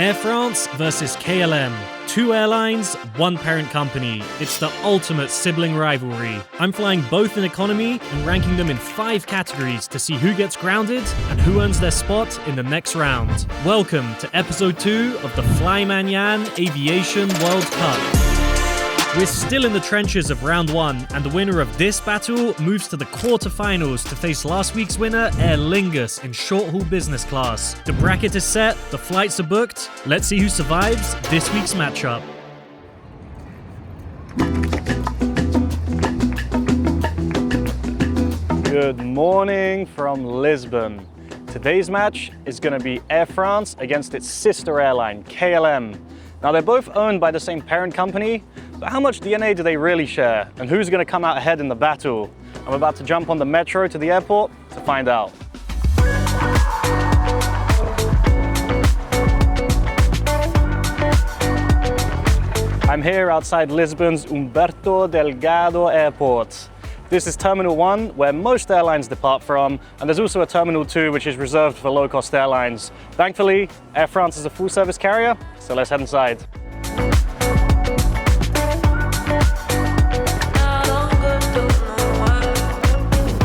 Air France versus KLM. Two airlines, one parent company. It's the ultimate sibling rivalry. I'm flying both in economy and ranking them in 5 categories to see who gets grounded and who earns their spot in the next round. Welcome to episode 2 of the Flyman Yann Aviation World Cup. We're still in the trenches of round 1, and the winner of this battle moves to the quarterfinals to face last week's winner, Aer Lingus, in short-haul business class. The bracket is set, the flights are booked. Let's see who survives this week's matchup. Good morning from Lisbon. Today's match is going to be Air France against its sister airline, KLM. Now, they're both owned by the same parent company, but how much DNA do they really share? And who's going to come out ahead in the battle? I'm about to jump on the metro to the airport to find out. I'm here outside Lisbon's Humberto Delgado airport. This is Terminal 1, where most airlines depart from, and there's also a Terminal 2, which is reserved for low-cost airlines. Thankfully, Air France is a full-service carrier, so let's head inside.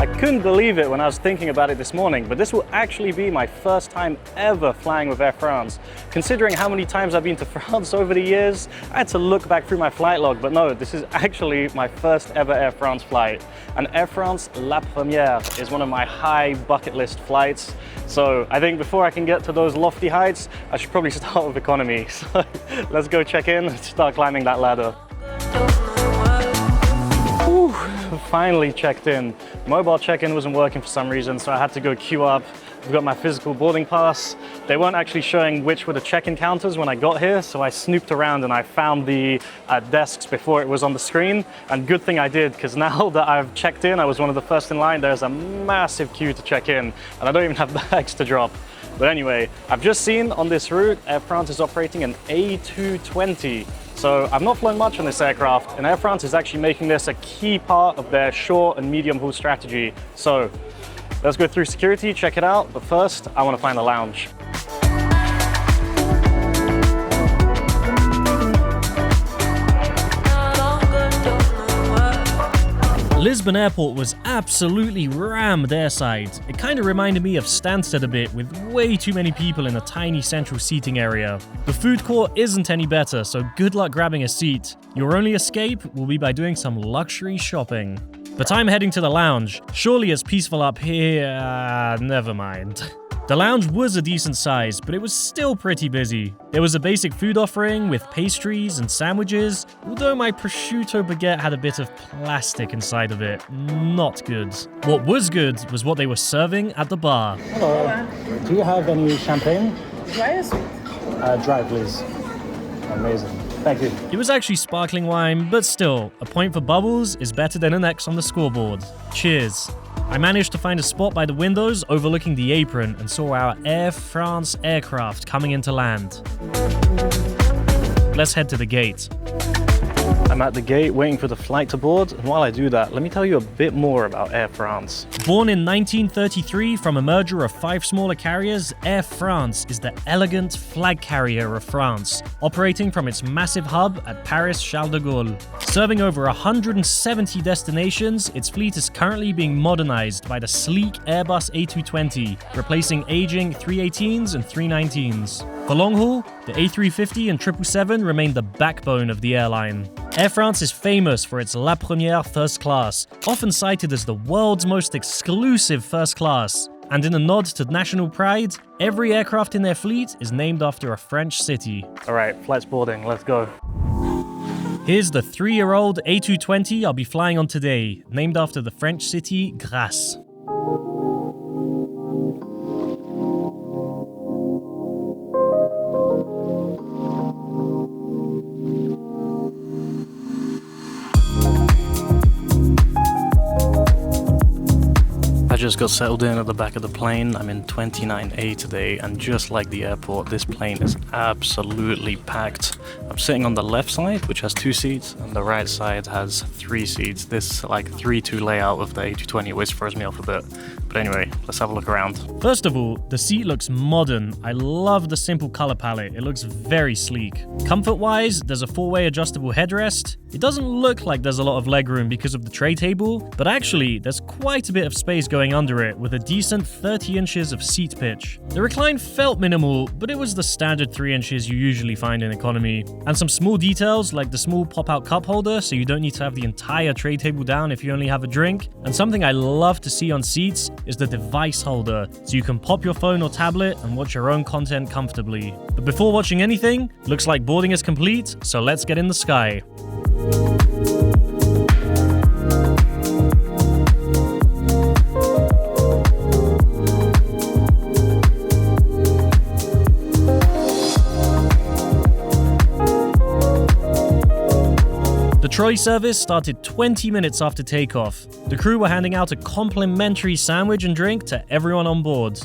I couldn't believe it when I was thinking about it this morning, but this will actually be my first time ever flying with Air France. Considering how many times I've been to France over the years, I had to look back through my flight log, but no, this is actually my first ever Air France flight. And Air France La Première is one of my high bucket list flights. So I think before I can get to those lofty heights, I should probably start with economy. So let's go check in and start climbing that ladder. Whew, finally checked in. Mobile check-in wasn't working for some reason, so I had to go queue up. I've got my physical boarding pass. They weren't actually showing which were the check-in counters when I got here, so I snooped around and I found the desks before it was on the screen. And good thing I did, because now that I've checked in, I was one of the first in line, there's a massive queue to check in, and I don't even have bags to drop. But anyway, I've just seen on this route, Air France is operating an A220. So I've not flown much on this aircraft, and Air France is actually making this a key part of their short and medium haul strategy. So let's go through security, check it out, but first I want to find the lounge. Lisbon Airport was absolutely rammed airside. It kind of reminded me of Stansted a bit, with way too many people in a tiny central seating area. The food court isn't any better, so good luck grabbing a seat. Your only escape will be by doing some luxury shopping. But I'm heading to the lounge. Surely it's peaceful up here. Never mind. The lounge was a decent size, but it was still pretty busy. There was a basic food offering with pastries and sandwiches, although my prosciutto baguette had a bit of plastic inside of it. Not good. What was good was what they were serving at the bar. Hello. Do you have any champagne? Dry or sweet? Dry, please. Amazing. Thank you. It was actually sparkling wine, but still, a point for bubbles is better than an X on the scoreboard. Cheers. I managed to find a spot by the windows overlooking the apron and saw our Air France aircraft coming into land. Let's head to the gate. I'm at the gate waiting for the flight to board, and while I do that, let me tell you a bit more about Air France. Born in 1933 from a merger of 5 smaller carriers, Air France is the elegant flag carrier of France, operating from its massive hub at Paris Charles de Gaulle. Serving over 170 destinations, its fleet is currently being modernized by the sleek Airbus A220, replacing aging 318s and 319s. For long haul, the A350 and 777 remain the backbone of the airline. Air France is famous for its La Première first class, often cited as the world's most exclusive first class. And in a nod to national pride, every aircraft in their fleet is named after a French city. All right, flight's boarding, let's go. Here's the 3-year-old A220 I'll be flying on today, named after the French city Grasse. just got settled in at the back of the plane. I'm in 29A today, and just like the airport, this plane is absolutely packed. I'm sitting on the left side, which has 2 seats, and the right side has 3 seats. This like 3-2 layout of the A220 always throws me off a bit. But anyway, let's have a look around. First of all, the seat looks modern. I love the simple color palette. It looks very sleek. Comfort-wise, there's a 4-way adjustable headrest. It doesn't look like there's a lot of legroom because of the tray table, but actually, there's quite a bit of space going under it with a decent 30 inches of seat pitch. The recline felt minimal, but it was the standard 3 inches you usually find in economy. And some small details like the small pop-out cup holder, so you don't need to have the entire tray table down if you only have a drink. And something I love to see on seats is the device holder, so you can pop your phone or tablet and watch your own content comfortably. But before watching anything, looks like boarding is complete, so let's get in the sky. The trolley service started 20 minutes after takeoff. The crew were handing out a complimentary sandwich and drink to everyone on board.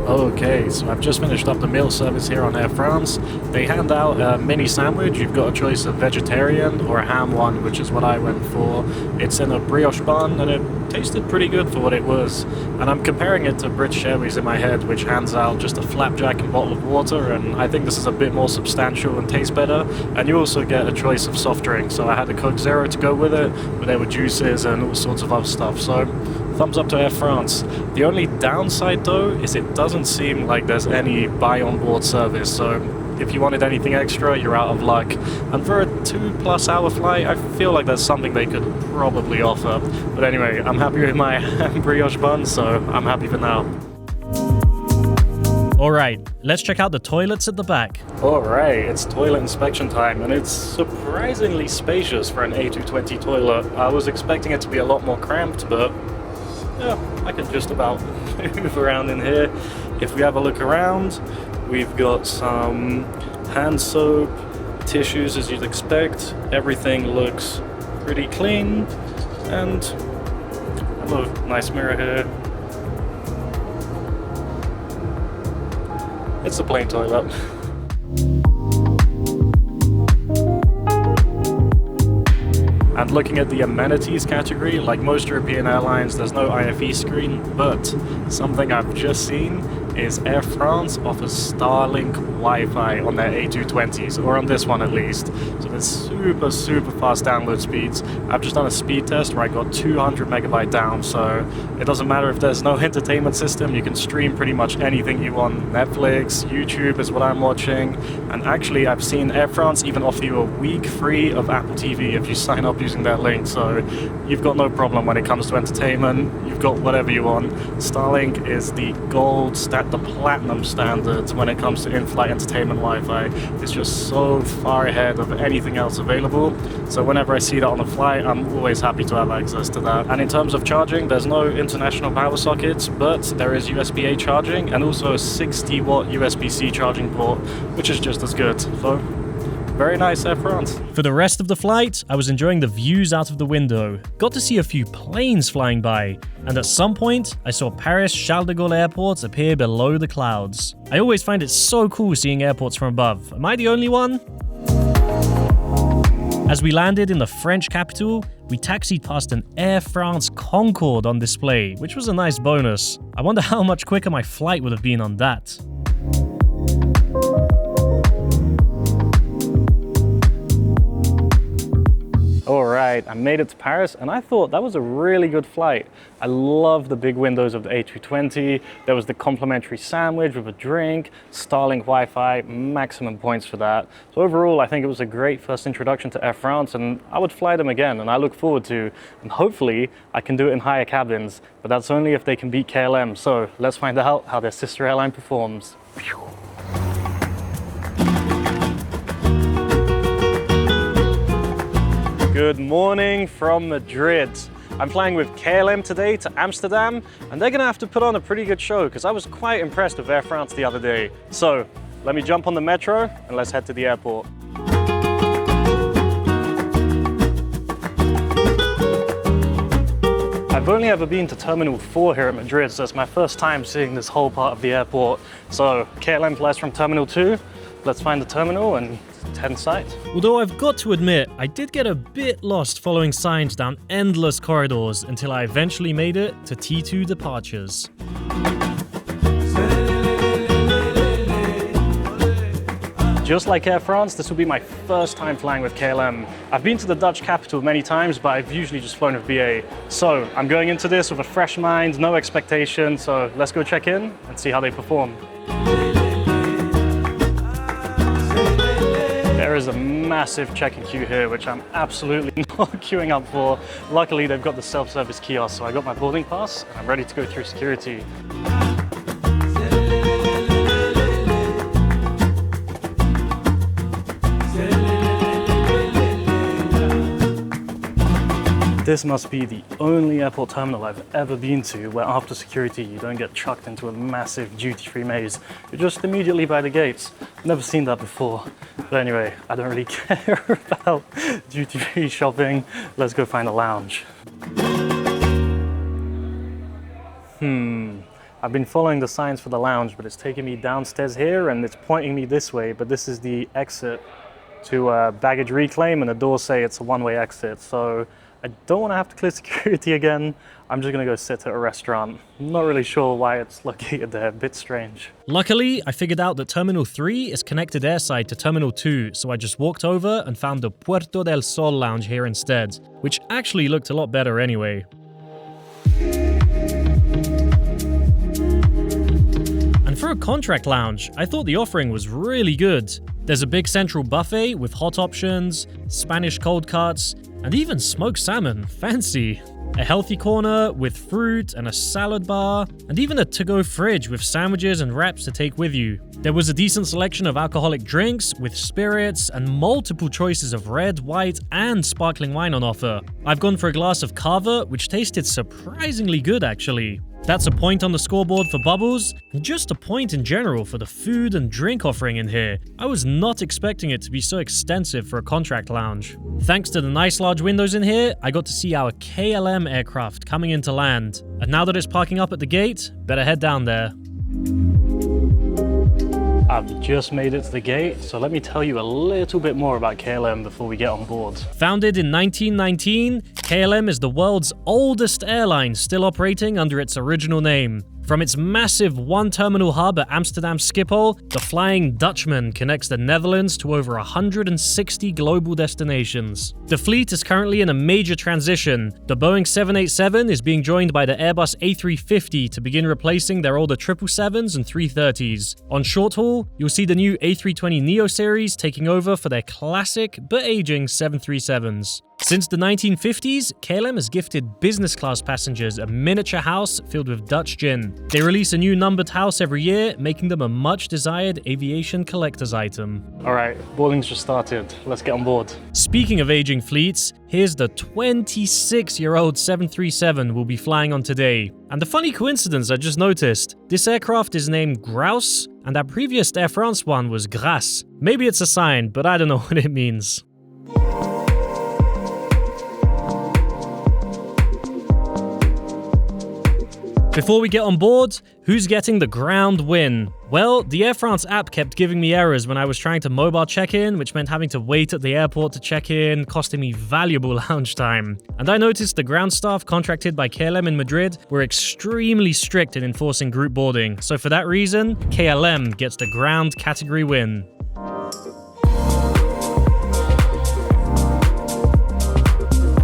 Okay, so I've just finished up the meal service here on Air France. They hand out a mini sandwich. You've got a choice of vegetarian or a ham one, which is what I went for. It's in a brioche bun and it tasted pretty good for what it was. And I'm comparing it to British Airways in my head, which hands out just a flapjack and bottle of water, and I think this is a bit more substantial and tastes better. And you also get a choice of soft drinks. So I had a Coke Zero to go with it, but there were juices and all sorts of other stuff. So thumbs up to Air France. The only downside though is it doesn't seem like there's any buy on board service, so if you wanted anything extra, you're out of luck. And for a 2+ hour flight, I feel like that's something they could probably offer. But anyway, I'm happy with my brioche bun, so I'm happy for now. Alright, let's check out the toilets at the back. Alright, it's toilet inspection time, and it's surprisingly spacious for an A220 toilet. I was expecting it to be a lot more cramped, but yeah, I can just about move around in here. If we have a look around, we've got some hand soap, tissues as you'd expect. Everything looks pretty clean, and hello, nice mirror here. It's a plain toilet. And looking at the amenities category, like most European airlines, there's no IFE screen, but something I've just seen is Air France offers Starlink Wi-Fi on their A220s, or on this one at least. So there's super fast download speeds. I've just done a speed test where I got 200 megabyte down, so it doesn't matter if there's no entertainment system, you can stream pretty much anything you want. Netflix, YouTube is what I'm watching, and actually I've seen Air France even offer you a week free of Apple TV if you sign up using that link, so you've got no problem when it comes to entertainment. You've got whatever you want. Starlink is the gold the platinum standard when it comes to in-flight entertainment Wi-Fi. It's just so far ahead of anything else available, so whenever I see that on a flight, I'm always happy to have access to that. And in terms of charging, there's no international power sockets, but there is USB-A charging and also a 60-watt USB-C charging port, which is just as good. So very nice, Air France. For the rest of the flight, I was enjoying the views out of the window. Got to see a few planes flying by, and at some point, I saw Paris Charles de Gaulle Airport appear below the clouds. I always find it so cool seeing airports from above. Am I the only one? As we landed in the French capital, we taxied past an Air France Concorde on display, which was a nice bonus. I wonder how much quicker my flight would have been on that. Alright, I made it to Paris and I thought that was a really good flight. I love the big windows of the A220. There was the complimentary sandwich with a drink, Starlink Wi-Fi, maximum points for that. So overall, I think it was a great first introduction to Air France, and I would fly them again, and I look forward to, and hopefully I can do it in higher cabins, but that's only if they can beat KLM. So let's find out how their sister airline performs. Good morning from Madrid. I'm flying with KLM today to Amsterdam, and they're gonna have to put on a pretty good show because I was quite impressed with Air France the other day. So let me jump on the metro and let's head to the airport. I've only ever been to Terminal 4 here at Madrid, so it's my first time seeing this whole part of the airport. So KLM flies from Terminal 2. Let's find the terminal and head inside. Although I've got to admit, I did get a bit lost following signs down endless corridors until I eventually made it to T2 departures. Just like Air France, this will be my first time flying with KLM. I've been to the Dutch capital many times, but I've usually just flown with BA. So I'm going into this with a fresh mind, no expectation, so let's go check in and see how they perform. There is a massive check-in queue here, which I'm absolutely not queuing up for. Luckily, they've got the self-service kiosk, so I got my boarding pass and I'm ready to go through security. This must be the only airport terminal I've ever been to where after security you don't get chucked into a massive duty-free maze. You're just immediately by the gates. Never seen that before. But anyway, I don't really care about duty-free shopping. Let's go find a lounge. I've been following the signs for the lounge, but it's taking me downstairs here and it's pointing me this way, but this is the exit to baggage reclaim and the doors say it's a one-way exit. So I don't want to have to clear security again. I'm just going to go sit at a restaurant. I'm not really sure why it's located there, a bit strange. Luckily, I figured out that Terminal 3 is connected airside to Terminal 2, so I just walked over and found the Puerta del Sol lounge here instead, which actually looked a lot better anyway. And for a contract lounge, I thought the offering was really good. There's a big central buffet with hot options, Spanish cold cuts, and even smoked salmon, fancy. A healthy corner with fruit and a salad bar, and even a to-go fridge with sandwiches and wraps to take with you. There was a decent selection of alcoholic drinks with spirits and multiple choices of red, white, and sparkling wine on offer. I've gone for a glass of cava, which tasted surprisingly good actually. That's a point on the scoreboard for bubbles, and just a point in general for the food and drink offering in here. I was not expecting it to be so extensive for a contract lounge. Thanks to the nice large windows in here, I got to see our KLM aircraft coming into land. And now that it's parking up at the gate, better head down there. I've just made it to the gate, so let me tell you a little bit more about KLM before we get on board. Founded in 1919, KLM is the world's oldest airline still operating under its original name. From its massive one-terminal hub at Amsterdam Schiphol, the Flying Dutchman connects the Netherlands to over 160 global destinations. The fleet is currently in a major transition. The Boeing 787 is being joined by the Airbus A350 to begin replacing their older 777s and 330s. On short haul, you'll see the new A320neo series taking over for their classic but aging 737s. Since the 1950s, KLM has gifted business class passengers a miniature house filled with Dutch gin. They release a new numbered house every year, making them a much desired aviation collector's item. Alright, boarding's just started. Let's get on board. Speaking of aging fleets, here's the 26-year-old 737 we'll be flying on today. And the funny coincidence I just noticed, this aircraft is named Grouse, and our previous Air France one was Grasse. Maybe it's a sign, but I don't know what it means. Before we get on board, who's getting the ground win? Well, the Air France app kept giving me errors when I was trying to mobile check-in, which meant having to wait at the airport to check in, costing me valuable lounge time. And I noticed the ground staff contracted by KLM in Madrid were extremely strict in enforcing group boarding, so for that reason, KLM gets the ground category win.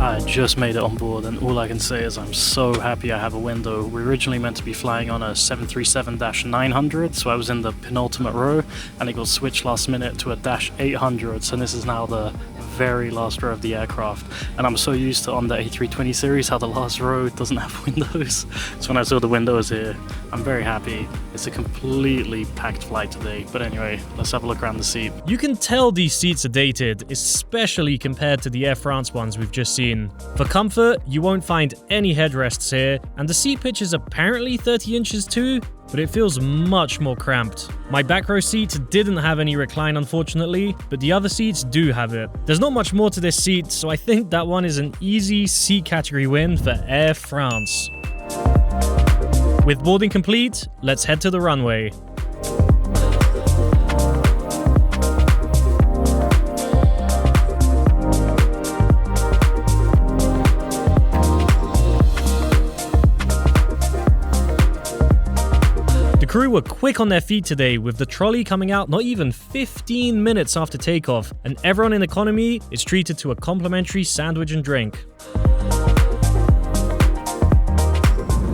I just made it on board and all I can say is I'm so happy I have a window. We were originally meant to be flying on a 737-900, so I was in the penultimate row and it got switched last minute to a -800, so this is now the very last row of the aircraft. And I'm so used to on the A320 series how the last row doesn't have windows. So when I saw the windows here, I'm very happy. It's a completely packed flight today. But anyway, let's have a look around the seat. You can tell these seats are dated, especially compared to the Air France ones we've just seen. For comfort, you won't find any headrests here, and the seat pitch is apparently 30 inches too, but it feels much more cramped. My back row seat didn't have any recline unfortunately, but the other seats do have it. There's not much more to this seat, so I think that one is an easy seat category win for Air France. With boarding complete, let's head to the runway. The crew were quick on their feet today, with the trolley coming out not even 15 minutes after takeoff, and everyone in economy is treated to a complimentary sandwich and drink.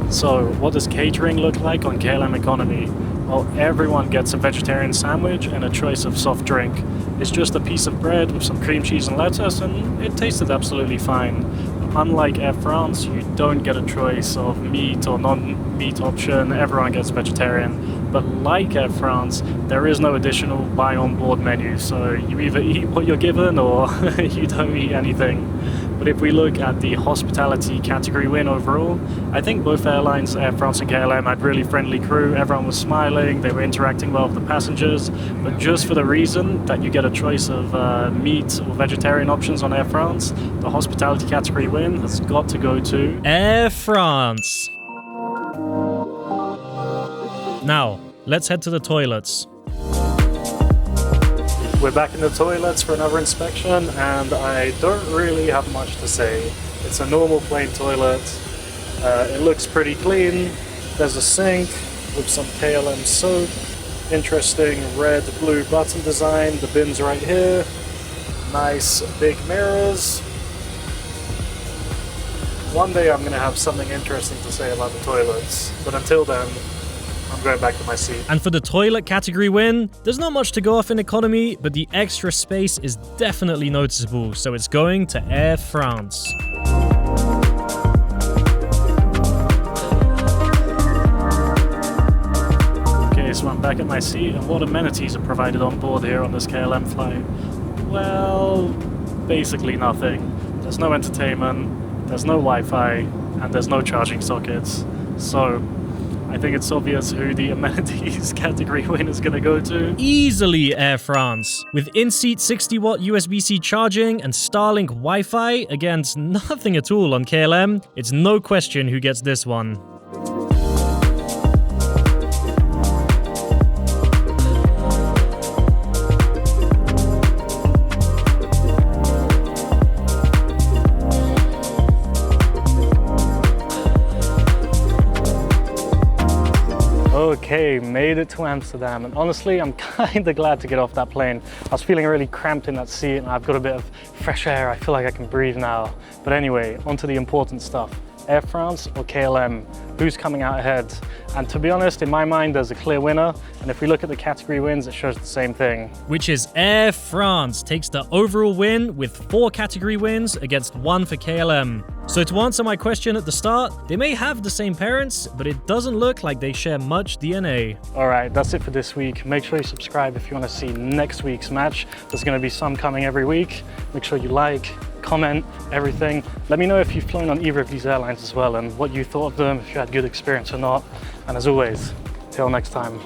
So, what does catering look like on KLM economy? Well, everyone gets a vegetarian sandwich and a choice of soft drink. It's just a piece of bread with some cream cheese and lettuce, and it tasted absolutely fine. Unlike Air France, you don't get a choice of meat or non-meat option, everyone gets vegetarian. But like Air France, there is no additional buy on board menu, so you either eat what you're given or you don't eat anything. But if we look at the hospitality category win overall, I think both airlines, Air France and KLM, had really friendly crew. Everyone was smiling, they were interacting well with the passengers. But just for the reason that you get a choice of meat or vegetarian options on Air France, the hospitality category win has got to go to Air France. Now, let's head to the toilets. We're back in the toilets for another inspection, and I don't really have much to say. It's a normal plain toilet. It looks pretty clean. There's a sink with some KLM soap. Interesting red-blue button design. The bin's right here. Nice big mirrors. One day I'm going to have something interesting to say about the toilets, but until then, I'm going back to my seat. And for the toilet category win, there's not much to go off in economy, but the extra space is definitely noticeable, so it's going to Air France. Okay, so I'm back at my seat, and what amenities are provided on board here on this KLM flight? Well, basically nothing. There's no entertainment, there's no Wi-Fi, and there's no charging sockets. So, I think it's obvious who the amenities category win is going to go to. Easily Air France. With in-seat 60-watt USB-C charging and Starlink Wi-Fi against nothing at all on KLM, it's no question who gets this one. Okay, made it to Amsterdam, and honestly I'm kind of glad to get off that plane. I was feeling really cramped in that seat, and I've got a bit of fresh air. I feel like I can breathe now. But anyway, on to the important stuff. Air France or KLM? Who's coming out ahead? And to be honest, in my mind, there's a clear winner. And if we look at the category wins, it shows the same thing. Which is Air France takes the overall win with 4 category wins against 1 for KLM. So to answer my question at the start, they may have the same parents, but it doesn't look like they share much DNA. All right, that's it for this week. Make sure you subscribe if you want to see next week's match. There's going to be some coming every week. Make sure you like, comment, everything. Let me know if you've flown on either of these airlines as well and what you thought of them, if you had good experience or not. And as always, till next time.